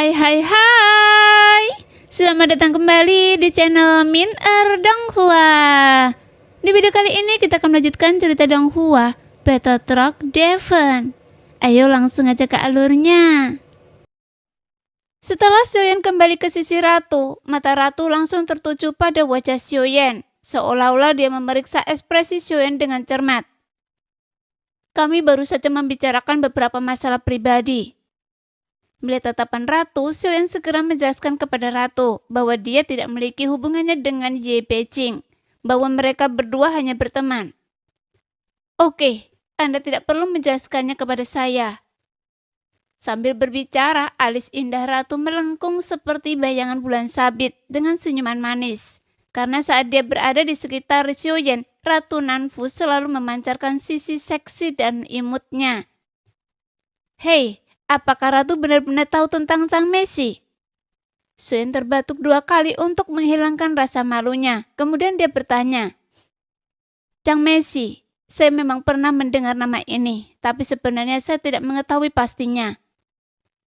Hai. Selamat datang kembali di channel Min Donghua. Di video kali ini kita akan melanjutkan cerita Donghua Battle Truck Devon. Ayo langsung aja ke alurnya. Setelah Xiaoyan kembali ke sisi Ratu, mata Ratu langsung tertuju pada wajah Xiaoyan, seolah-olah dia memeriksa ekspresi Xiaoyan dengan cermat. Kami baru saja membicarakan beberapa masalah pribadi. Melihat tatapan Ratu, Xiaoyan segera menjelaskan kepada Ratu bahwa dia tidak memiliki hubungannya dengan Ye Beijing, bahwa mereka berdua hanya berteman. Oke, Anda tidak perlu menjelaskannya kepada saya. Sambil berbicara, alis indah Ratu melengkung seperti bayangan bulan sabit dengan senyuman manis. Karena saat dia berada di sekitar Xiaoyan, Ratu Nanfu selalu memancarkan sisi seksi dan imutnya. Hei, apakah Ratu benar-benar tahu tentang Chang Meishi? Xiaoyan terbatuk 2 kali untuk menghilangkan rasa malunya. Kemudian dia bertanya, Chang Meishi, saya memang pernah mendengar nama ini, tapi sebenarnya saya tidak mengetahui pastinya.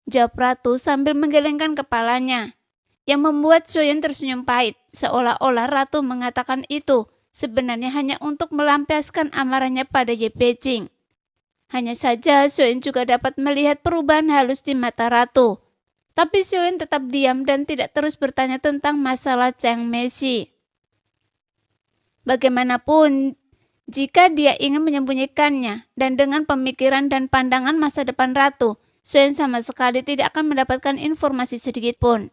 Jawab Ratu sambil menggelengkan kepalanya, yang membuat Xiaoyan tersenyum pahit, seolah-olah Ratu mengatakan itu sebenarnya hanya untuk melampiaskan amarahnya pada Ye Beijing. Hanya saja Xiaoyan juga dapat melihat perubahan halus di mata Ratu. Tapi Xiaoyan tetap diam dan tidak terus bertanya tentang masalah Chang Meishi. Bagaimanapun, jika dia ingin menyembunyikannya dan dengan pemikiran dan pandangan masa depan Ratu, Xiaoyan sama sekali tidak akan mendapatkan informasi sedikit pun.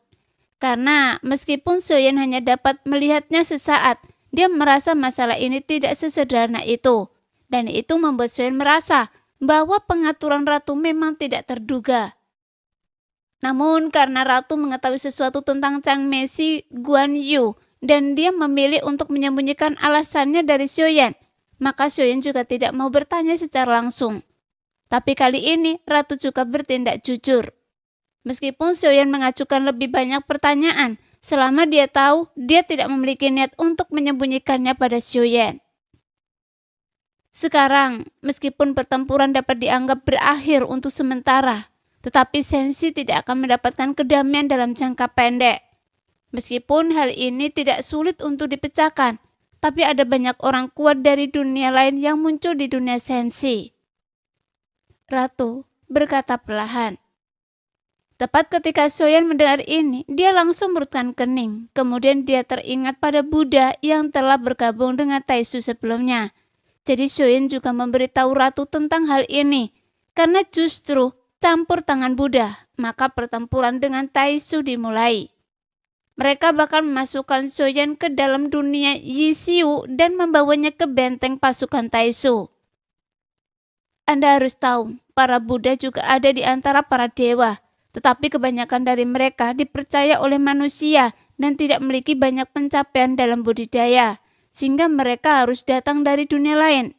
Karena meskipun Xiaoyan hanya dapat melihatnya sesaat, dia merasa masalah ini tidak sesederhana itu. Dan itu membuat Xiaoyan merasa bahwa pengaturan Ratu memang tidak terduga. Namun karena Ratu mengetahui sesuatu tentang Chang Meishi Guan Yu dan dia memilih untuk menyembunyikan alasannya dari Xiaoyan, maka Xiaoyan juga tidak mau bertanya secara langsung. Tapi kali ini Ratu juga bertindak jujur. Meskipun Xiaoyan mengajukan lebih banyak pertanyaan, selama dia tahu dia tidak memiliki niat untuk menyembunyikannya pada Xiaoyan. Sekarang, meskipun pertempuran dapat dianggap berakhir untuk sementara, tetapi Sensi tidak akan mendapatkan kedamaian dalam jangka pendek. Meskipun hal ini tidak sulit untuk dipecahkan, tapi ada banyak orang kuat dari dunia lain yang muncul di dunia Sensi. Ratu berkata perlahan. Tepat ketika Xiaoyan mendengar ini, dia langsung merutkan kening. Kemudian dia teringat pada Buddha yang telah bergabung dengan Taisu sebelumnya. Jadi Xiaoyan juga memberitahu Ratu tentang hal ini. Karena justru campur tangan Buddha, maka pertempuran dengan Taisu dimulai. Mereka bahkan memasukkan Xiaoyan ke dalam dunia Yishiu dan membawanya ke benteng pasukan Taisu. Anda harus tahu, para Buddha juga ada di antara para dewa. Tetapi kebanyakan dari mereka dipercaya oleh manusia dan tidak memiliki banyak pencapaian dalam budidaya. Sehingga mereka harus datang dari dunia lain.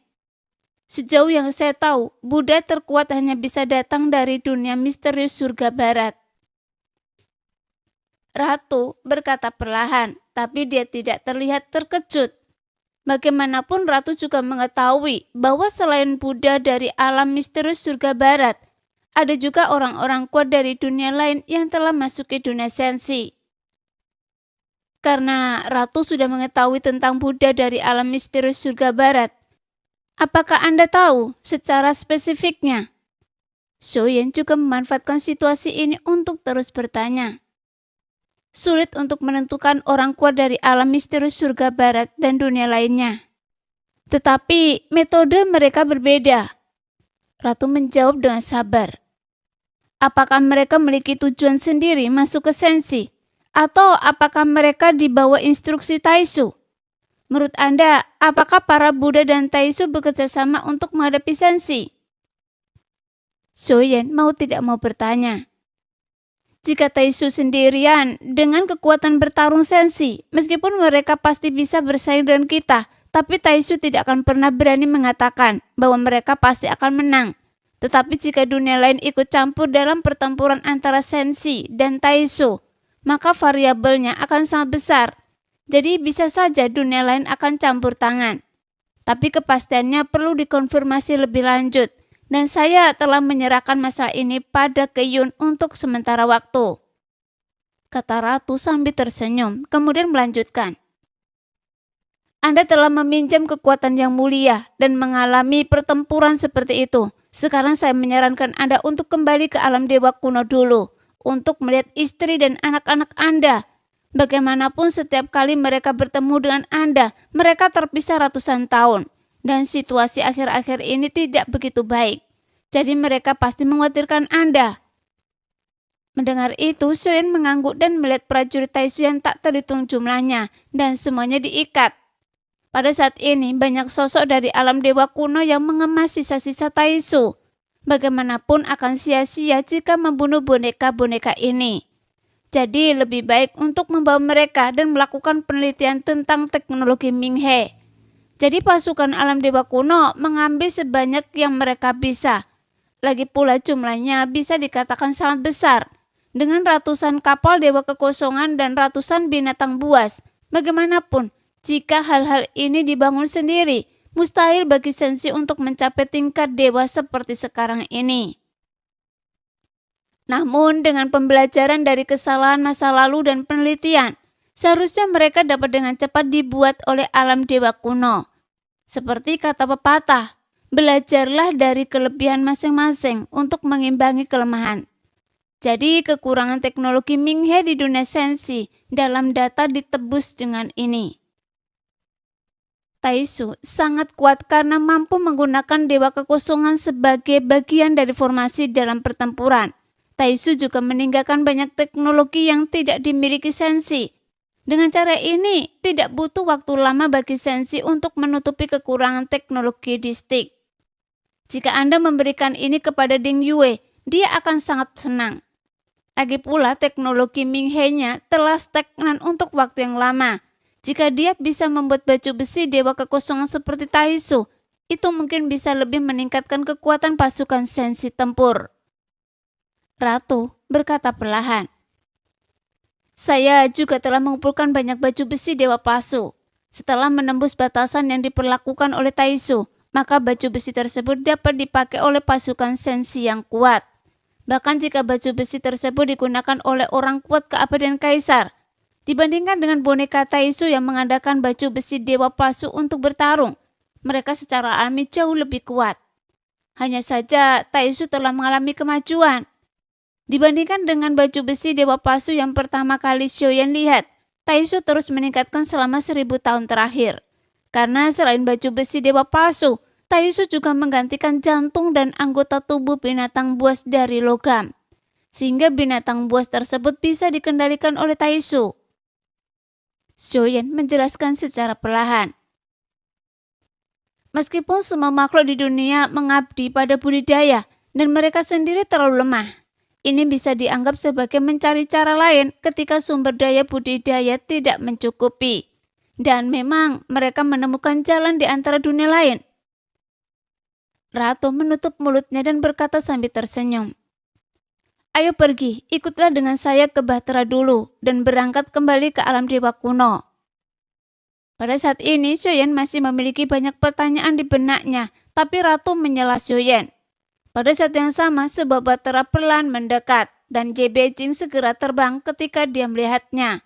Sejauh yang saya tahu, Buddha terkuat hanya bisa datang dari dunia misterius surga barat. Ratu berkata perlahan, tapi dia tidak terlihat terkejut. Bagaimanapun Ratu juga mengetahui bahwa selain Buddha dari alam misterius surga barat, ada juga orang-orang kuat dari dunia lain yang telah masuk ke dunia Sensi. Karena Ratu sudah mengetahui tentang Buddha dari alam misterius surga barat, apakah Anda tahu secara spesifiknya? Xiaoyan juga memanfaatkan situasi ini untuk terus bertanya. Sulit untuk menentukan orang kuat dari alam misterius surga barat dan dunia lainnya. Tetapi metode mereka berbeda. Ratu menjawab dengan sabar. Apakah mereka memiliki tujuan sendiri masuk ke Sensi? Atau apakah mereka dibawa instruksi Taisu? Menurut Anda, apakah para Buddha dan Taisu bekerja sama untuk menghadapi Sensi? Xiaoyan mau tidak mau bertanya. Jika Taisu sendirian dengan kekuatan bertarung Sensi, meskipun mereka pasti bisa bersaing dengan kita, tapi Taisu tidak akan pernah berani mengatakan bahwa mereka pasti akan menang. Tetapi jika dunia lain ikut campur dalam pertempuran antara Sensi dan Taisu, maka variabelnya akan sangat besar. Jadi bisa saja dunia lain akan campur tangan. Tapi kepastiannya perlu dikonfirmasi lebih lanjut. Dan saya telah menyerahkan masalah ini pada Ke Yun untuk sementara waktu. kata ratu sambil tersenyum, kemudian melanjutkan. Anda telah meminjam kekuatan yang mulia dan mengalami pertempuran seperti itu. Sekarang saya menyarankan Anda untuk kembali ke alam dewa kuno dulu, untuk melihat istri dan anak-anak Anda. Bagaimanapun setiap kali mereka bertemu dengan Anda, mereka terpisah ratusan tahun. Dan situasi akhir-akhir ini tidak begitu baik. Jadi mereka pasti mengkhawatirkan Anda. Mendengar itu, Xiaoyan mengangguk dan melihat prajurit Taisu yang tak terhitung jumlahnya, dan semuanya diikat. Pada saat ini, banyak sosok dari alam dewa kuno yang mengemas sisa-sisa Taisu. Bagaimanapun akan sia-sia jika membunuh boneka-boneka ini. Jadi lebih baik untuk membawa mereka dan melakukan penelitian tentang teknologi Minghe. Jadi pasukan alam dewa kuno mengambil sebanyak yang mereka bisa. Lagi pula jumlahnya bisa dikatakan sangat besar. Dengan ratusan kapal dewa kekosongan dan ratusan binatang buas. Bagaimanapun, jika hal-hal ini dibangun sendiri, mustahil bagi Sensi untuk mencapai tingkat dewa seperti sekarang ini. Namun dengan pembelajaran dari kesalahan masa lalu dan penelitian, seharusnya mereka dapat dengan cepat dibuat oleh alam dewa kuno. Seperti kata pepatah, belajarlah dari kelebihan masing-masing untuk mengimbangi kelemahan. Jadi kekurangan teknologi Minghe di dunia Sensi dalam data ditebus dengan ini. Taisu sangat kuat karena mampu menggunakan dewa kekosongan sebagai bagian dari formasi dalam pertempuran. Taisu juga meninggalkan banyak teknologi yang tidak dimiliki Sensi. Dengan cara ini, tidak butuh waktu lama bagi Sensi untuk menutupi kekurangan teknologi di stick. Jika Anda memberikan ini kepada Ding Yue, dia akan sangat senang. Lagi pula teknologi Minghe-nya telah stagnan untuk waktu yang lama. Jika dia bisa membuat baju besi dewa kekosongan seperti Taisu, itu mungkin bisa lebih meningkatkan kekuatan pasukan Sensi tempur. Ratu berkata perlahan. Saya juga telah mengumpulkan banyak baju besi dewa palsu. Setelah menembus batasan yang diperlakukan oleh Taisu, maka baju besi tersebut dapat dipakai oleh pasukan Sensi yang kuat. Bahkan jika baju besi tersebut digunakan oleh orang kuat keabadian kaisar, dibandingkan dengan boneka Taisu yang mengandalkan baju besi dewa palsu untuk bertarung, mereka secara alami jauh lebih kuat. Hanya saja Taisu telah mengalami kemajuan. Dibandingkan dengan baju besi dewa palsu yang pertama kali Xiaoyan lihat, Taisu terus meningkatkan selama 1000 tahun terakhir. Karena selain baju besi dewa palsu, Taisu juga menggantikan jantung dan anggota tubuh binatang buas dari logam. Sehingga binatang buas tersebut bisa dikendalikan oleh Taisu. Xiaoyan menjelaskan secara perlahan. Meskipun semua makhluk di dunia mengabdi pada budidaya dan mereka sendiri terlalu lemah, ini bisa dianggap sebagai mencari cara lain ketika sumber daya budidaya tidak mencukupi. Dan memang mereka menemukan jalan di antara dunia lain. Ratu menutup mulutnya dan berkata sambil tersenyum. Ayo pergi, ikutlah dengan saya ke Bahtera dulu dan berangkat kembali ke alam dewa kuno. Pada saat ini, Xiaoyan masih memiliki banyak pertanyaan di benaknya, tapi Ratu menyela Xiaoyan. Pada saat yang sama, sebuah bahtera perlahan mendekat dan Ye Beijing segera terbang ketika dia melihatnya.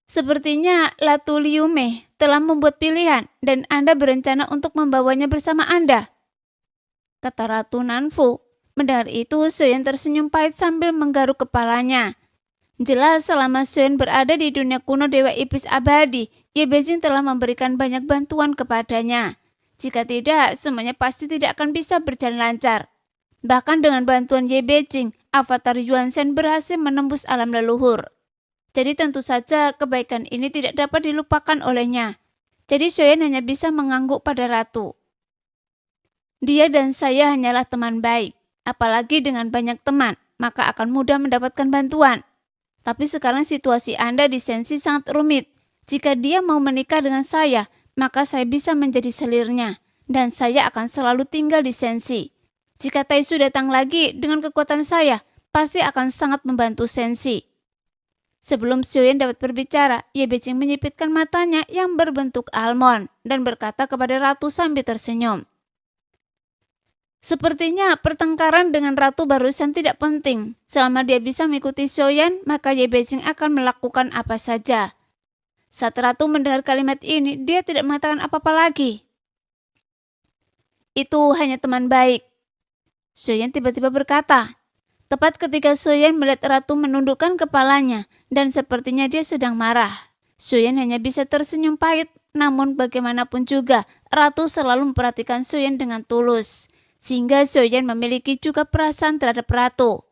Sepertinya Latu Liume telah membuat pilihan dan Anda berencana untuk membawanya bersama Anda, kata Ratu Nanfu. Mendengar itu, Xiaoyan tersenyum pahit sambil menggaruk kepalanya. Jelas selama Xiaoyan berada di dunia kuno Dewa Iblis Abadi, Ye Beijing telah memberikan banyak bantuan kepadanya. Jika tidak, semuanya pasti tidak akan bisa berjalan lancar. Bahkan dengan bantuan Ye Beijing, avatar Yuan Shen berhasil menembus alam leluhur. Jadi tentu saja kebaikan ini tidak dapat dilupakan olehnya. Jadi Xiaoyan hanya bisa mengangguk pada Ratu. Dia dan saya hanyalah teman baik. Apalagi dengan banyak teman, maka akan mudah mendapatkan bantuan. Tapi sekarang situasi Anda di Sensi sangat rumit. Jika dia mau menikah dengan saya, maka saya bisa menjadi selirnya. Dan saya akan selalu tinggal di Sensi. Jika Taisu datang lagi dengan kekuatan saya, pasti akan sangat membantu Sensi. Sebelum Xiaoyan dapat berbicara, Ye Beijing menyipitkan matanya yang berbentuk almond dan berkata kepada Ratu sambil tersenyum. Sepertinya pertengkaran dengan ratu barusan tidak penting. Selama dia bisa mengikuti Xiaoyan, maka Ye Beijing akan melakukan apa saja. Saat ratu mendengar kalimat ini, dia tidak mengatakan apa-apa lagi. Itu hanya teman baik. Xiaoyan tiba-tiba berkata. Tepat ketika Xiaoyan melihat ratu menundukkan kepalanya, dan sepertinya dia sedang marah. Xiaoyan hanya bisa tersenyum pahit, namun bagaimanapun juga, ratu selalu memperhatikan Xiaoyan dengan tulus. Sehingga Xiaoyan memiliki juga perasaan terhadap ratu.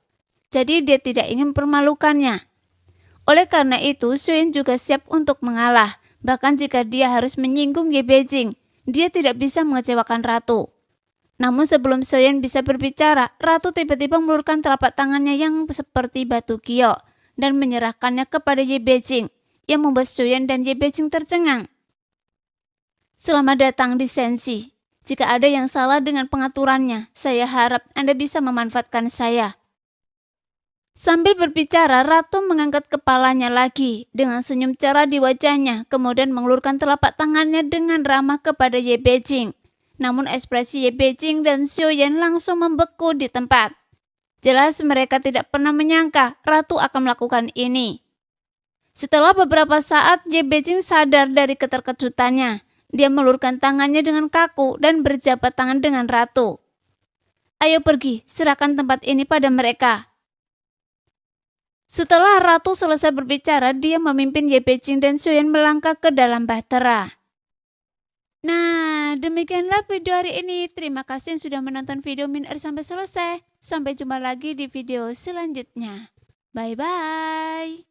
Jadi dia tidak ingin mempermalukannya. Oleh karena itu, Xiaoyan juga siap untuk mengalah. Bahkan jika dia harus menyinggung Ye Beijing, dia tidak bisa mengecewakan ratu. Namun sebelum Xiaoyan bisa berbicara, ratu tiba-tiba mengulurkan telapak tangannya yang seperti batu giok dan menyerahkannya kepada Ye Beijing, yang membuat Xiaoyan dan Ye Beijing tercengang. Selamat datang di Sensi. Jika ada yang salah dengan pengaturannya, saya harap Anda bisa memanfaatkan saya. Sambil berbicara, ratu mengangkat kepalanya lagi dengan senyum cerah di wajahnya, kemudian mengulurkan telapak tangannya dengan ramah kepada Ye Beijing. Namun ekspresi Ye Beijing dan Xiaoyan langsung membeku di tempat. Jelas mereka tidak pernah menyangka ratu akan melakukan ini. Setelah beberapa saat, Ye Beijing sadar dari keterkejutannya. Dia mengulurkan tangannya dengan kaku dan berjabat tangan dengan ratu. Ayo pergi, serahkan tempat ini pada mereka. Setelah ratu selesai berbicara, dia memimpin Ye Beijing dan Xiaoyan melangkah ke dalam bahtera. Nah, demikianlah video hari ini. Terima kasih yang sudah menonton video Min sampai selesai. Sampai jumpa lagi di video selanjutnya. Bye-bye.